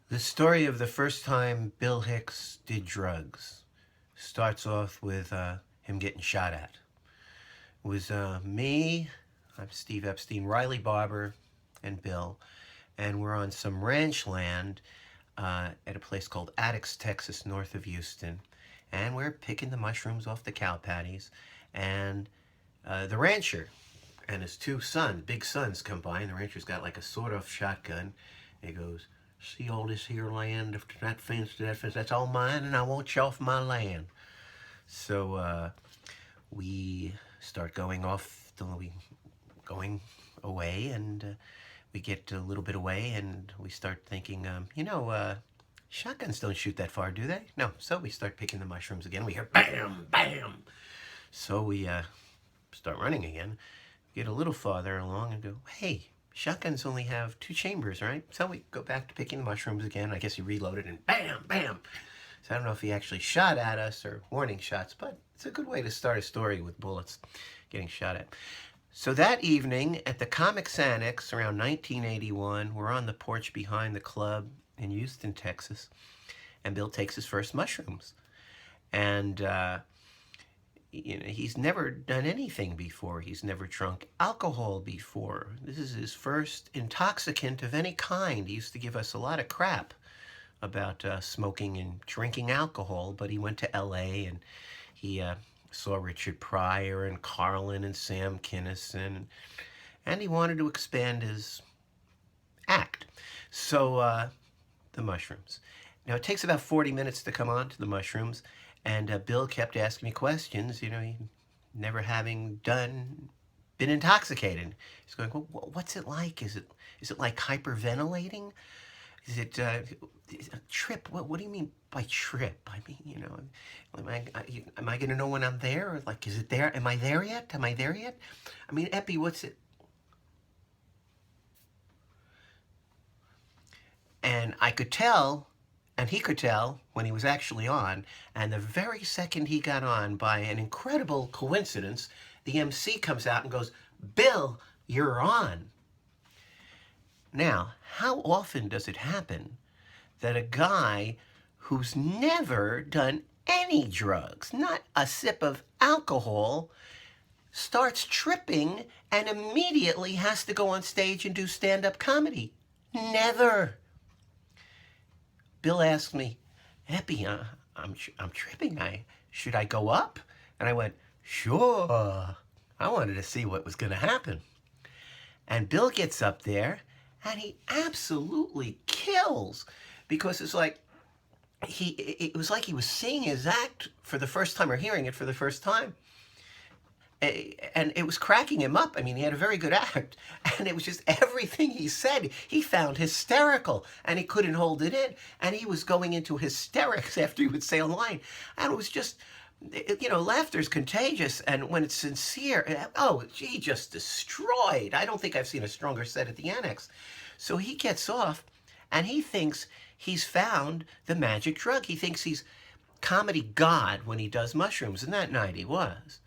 The story of the first time Bill Hicks did drugs starts off with him getting shot at. It was me, I'm Steve Epstein, Riley Barber, and Bill, and we're on some ranch land at a place called Addicks, Texas, north of Houston, and we're picking the mushrooms off the cow patties, and the rancher and his two big sons, come by, and the rancher's got like a sawed-off shotgun. And he goes, "See all this here land, after that fence to that fence, that's all mine, and I want you off my land." So we start going away, and we get a little bit away, and we start thinking, shotguns don't shoot that far, do they? No. So we start picking the mushrooms again. We hear bam, bam. So we start running again. Get a little farther along and go, hey, shotguns only have 2 chambers, right? So we go back to picking the mushrooms again. I guess he reloaded and bam, bam. So I don't know if he actually shot at us or warning shots, but it's a good way to start a story with bullets getting shot at. So that evening at the Comics Annex around 1981, we're on the porch behind the club in Houston, Texas, and Bill takes his first mushrooms. And he's never done anything before. He's never drunk alcohol before. This is his first intoxicant of any kind. He used to give us a lot of crap about smoking and drinking alcohol, but he went to LA and he saw Richard Pryor and Carlin and Sam Kinison, and he wanted to expand his act. So the mushrooms. Now it takes about 40 minutes to come on to the mushrooms, and Bill kept asking me questions, he never having been intoxicated. He's going, well, what's it like? Is it like hyperventilating? Is it a trip? What do you mean by trip? I mean, am I going to know when I'm there? Or like, is it there? Am I there yet? Am I there yet? I mean, Epi, what's it? And I could tell, and he could tell when he was actually on, and the very second he got on, by an incredible coincidence, the MC comes out and goes, "Bill, you're on." Now, how often does it happen that a guy who's never done any drugs, not a sip of alcohol, starts tripping and immediately has to go on stage and do stand-up comedy? Never. Bill asked me, "Epi, I'm tripping. Should I go up?" And I went, "Sure." I wanted to see what was going to happen. And Bill gets up there, and he absolutely kills, because it's like it was like he was seeing his act for the first time, or hearing it for the first time. And it was cracking him up. I mean, he had a very good act, and it was just everything he said he found hysterical, and he couldn't hold it in, and he was going into hysterics after he would say a line, and it was just, laughter's contagious, and when it's sincere, he just destroyed. I don't think I've seen a stronger set at the Annex. So he gets off, and he thinks he's found the magic drug. He thinks he's comedy god when he does mushrooms, and that night he was.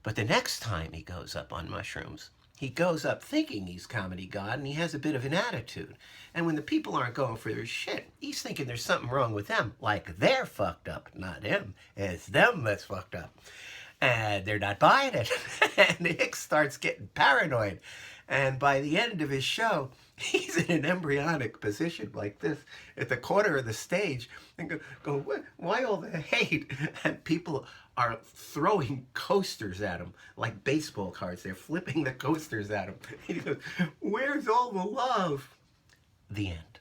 But the next time he goes up on mushrooms, he goes up thinking he's comedy god, and he has a bit of an attitude. And when the people aren't going for their shit, he's thinking there's something wrong with them. Like they're fucked up, not him. It's them that's fucked up. And they're not buying it. And Hicks starts getting paranoid. And by the end of his show, he's in an embryonic position like this at the corner of the stage and go, why all the hate? And people are throwing coasters at him like baseball cards. They're flipping the coasters at him. He goes, "Where's all the love?" The end.